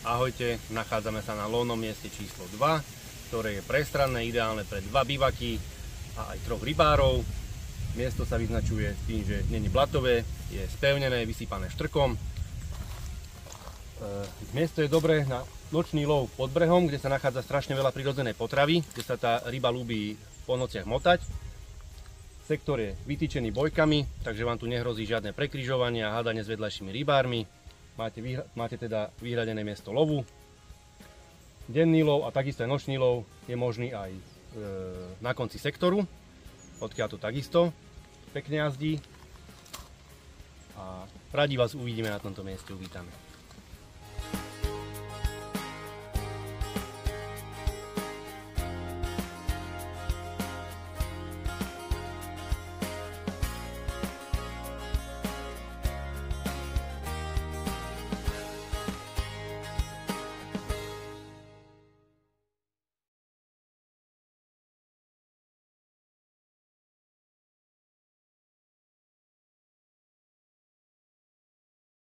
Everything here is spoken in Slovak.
Ahojte, nachádzame sa na lovnom mieste číslo 2, ktoré je prestranné, ideálne pre 2 bivaky a aj 3 rybárov. Miesto sa vyznačuje tým, že nie je blatové, je spevnené, vysypané štrkom. Miesto je dobré na nočný lov pod brehom, kde sa nachádza strašne veľa prirodzenej potravy, kde sa tá ryba ľúbi po nociach motať. Sektor je vytýčený bojkami, takže vám tu nehrozí žiadne prekrižovanie a hádanie s vedľajšími rybármi. Máte teda vyhradené miesto lovu. Denný lov a takisto aj nočný lov je možný aj na konci sektoru, odkiaľ to takisto pekne jazdí. A radi vás uvidíme na tomto mieste, uvítame.